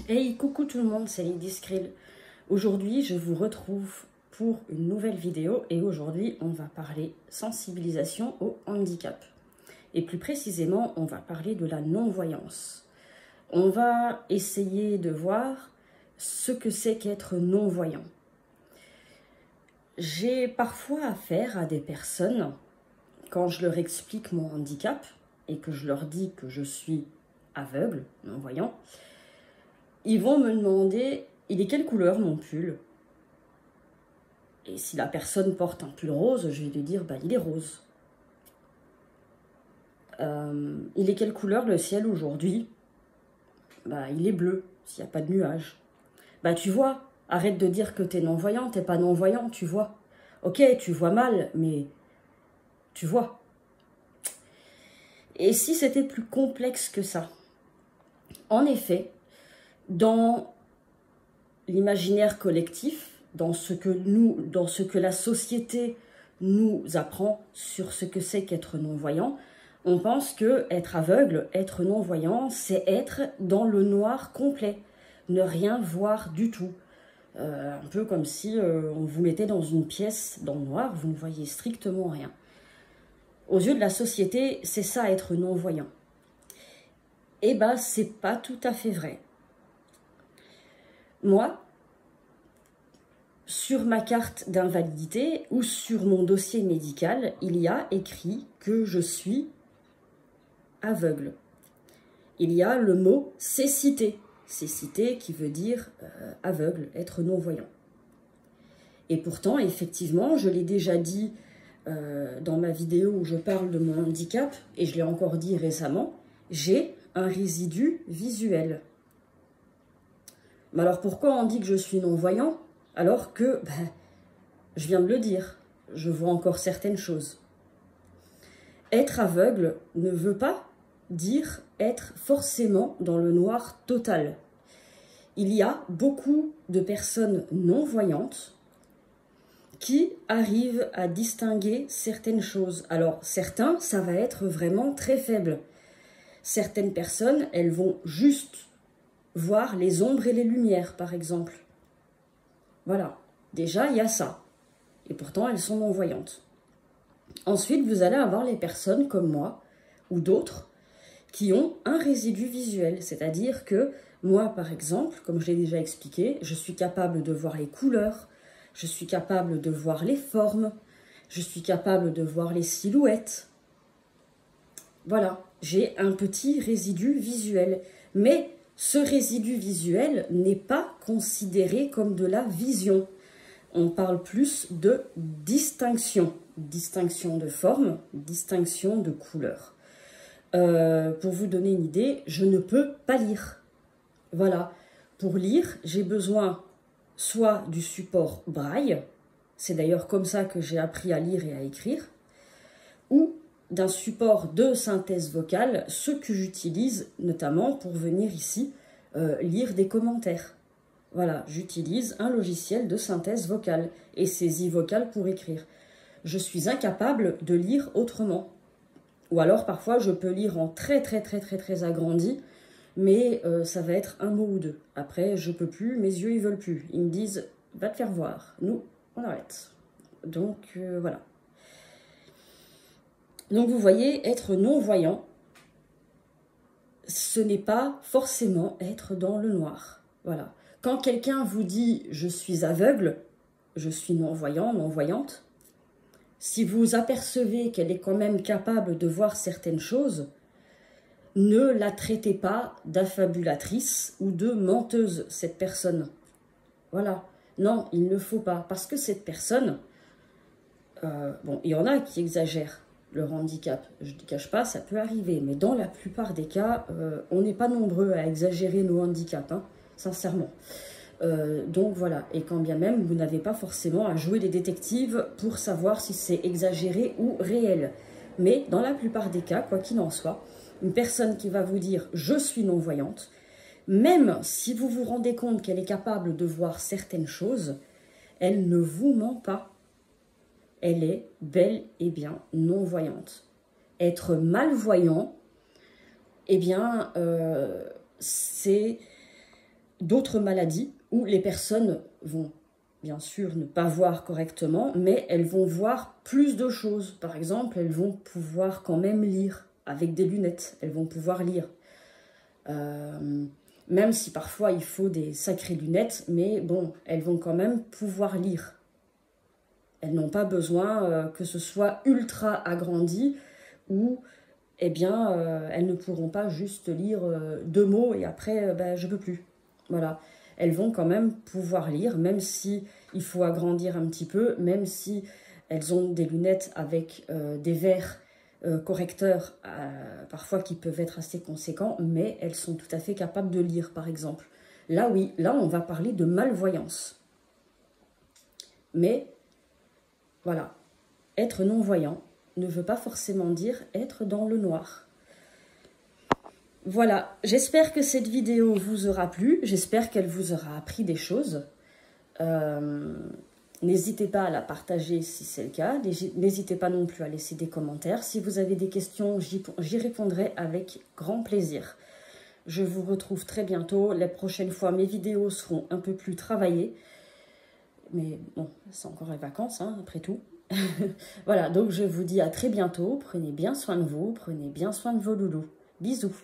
Hey, coucou tout le monde, c'est Lydie Skrill. Aujourd'hui, je vous retrouve pour une nouvelle vidéo et aujourd'hui, on va parler sensibilisation au handicap. Et plus précisément, on va parler de la non-voyance. On va essayer de voir ce que c'est qu'être non-voyant. J'ai parfois affaire à des personnes, quand je leur explique mon handicap et que je leur dis que je suis aveugle, non-voyant, ils vont me demander, il est quelle couleur mon pull? Et si la personne porte un pull rose, je vais lui dire, bah, il est rose. Il est quelle couleur le ciel aujourd'hui? Bah, il est bleu, s'il n'y a pas de nuages. Bah, tu vois, arrête de dire que t'es non-voyant, t'es pas non-voyant, tu vois. Ok, tu vois mal, mais tu vois. Et si c'était plus complexe que ça? En effet, dans l'imaginaire collectif, dans ce que la société nous apprend sur ce que c'est qu'être non-voyant, on pense que être aveugle, être non-voyant, c'est être dans le noir complet, ne rien voir du tout. Un peu comme si on vous mettait dans une pièce dans le noir, vous ne voyez strictement rien. Aux yeux de la société, c'est ça être non-voyant. Eh ben, c'est pas tout à fait vrai. Moi, sur ma carte d'invalidité ou sur mon dossier médical, il y a écrit que je suis aveugle. Il y a le mot cécité. Cécité qui veut dire aveugle, être non-voyant. Et pourtant, effectivement, je l'ai déjà dit dans ma vidéo où je parle de mon handicap, et je l'ai encore dit récemment, j'ai un résidu visuel. Mais alors pourquoi on dit que je suis non-voyant alors que, je viens de le dire, je vois encore certaines choses. Être aveugle ne veut pas dire être forcément dans le noir total. Il y a beaucoup de personnes non-voyantes qui arrivent à distinguer certaines choses. Alors, certains, ça va être vraiment très faible. Certaines personnes, elles vont juste voir les ombres et les lumières, par exemple. Voilà, déjà, il y a ça. Et pourtant, elles sont non-voyantes. Ensuite, vous allez avoir les personnes comme moi, ou d'autres, qui ont un résidu visuel. C'est-à-dire que moi, par exemple, comme je l'ai déjà expliqué, je suis capable de voir les couleurs, je suis capable de voir les formes, je suis capable de voir les silhouettes. Voilà, j'ai un petit résidu visuel. Mais ce résidu visuel n'est pas considéré comme de la vision. On parle plus de distinction. Distinction de forme, distinction de couleur. Pour vous donner une idée, je ne peux pas lire. Voilà, pour lire, j'ai besoin soit du support braille, c'est d'ailleurs comme ça que j'ai appris à lire et à écrire, ou d'un support de synthèse vocale, ce que j'utilise notamment pour venir ici lire des commentaires. Voilà, j'utilise un logiciel de synthèse vocale et saisie vocale pour écrire. Je suis incapable de lire autrement. Ou alors parfois je peux lire en très agrandi, mais ça va être un mot ou deux. Après je peux plus, mes yeux ils veulent plus. Ils me disent va te faire voir, nous on arrête. Donc voilà. Donc vous voyez, être non-voyant, ce n'est pas forcément être dans le noir. Voilà. Quand quelqu'un vous dit « je suis aveugle », je suis non-voyant, non-voyante, si vous apercevez qu'elle est quand même capable de voir certaines choses, ne la traitez pas d'affabulatrice ou de menteuse, cette personne. Voilà. Non, il ne faut pas. Parce que cette personne, bon, il y en a qui exagèrent leur handicap. Je ne cache pas, ça peut arriver. Mais dans la plupart des cas, on n'est pas nombreux à exagérer nos handicaps, hein, sincèrement. Donc voilà, et quand bien même, vous n'avez pas forcément à jouer les détectives pour savoir si c'est exagéré ou réel. Mais dans la plupart des cas, quoi qu'il en soit, une personne qui va vous dire « je suis non-voyante », même si vous vous rendez compte qu'elle est capable de voir certaines choses, elle ne vous ment pas. Elle est bel et bien non-voyante. Être malvoyant, eh bien, c'est d'autres maladies où les personnes vont bien sûr ne pas voir correctement, mais elles vont voir plus de choses. Par exemple, elles vont pouvoir quand même lire avec des lunettes, elles vont pouvoir lire. Même si parfois il faut des sacrées lunettes, mais bon, elles vont quand même pouvoir lire. Elles n'ont pas besoin que ce soit ultra agrandi ou, eh bien, elles ne pourront pas juste lire 2 mots et après, ben, je ne peux plus. Voilà. Elles vont quand même pouvoir lire, même si il faut agrandir un petit peu, même si elles ont des lunettes avec des verres correcteurs, parfois qui peuvent être assez conséquents, mais elles sont tout à fait capables de lire, par exemple. Là, oui, là, on va parler de malvoyance. Mais, voilà, être non-voyant ne veut pas forcément dire être dans le noir. Voilà, j'espère que cette vidéo vous aura plu, j'espère qu'elle vous aura appris des choses. N'hésitez pas à la partager si c'est le cas, n'hésitez pas non plus à laisser des commentaires. Si vous avez des questions, j'y répondrai avec grand plaisir. Je vous retrouve très bientôt, la prochaine fois mes vidéos seront un peu plus travaillées. Mais bon, c'est encore les vacances, hein, après tout. Voilà, donc je vous dis à très bientôt, prenez bien soin de vous, prenez bien soin de vos loulous. Bisous.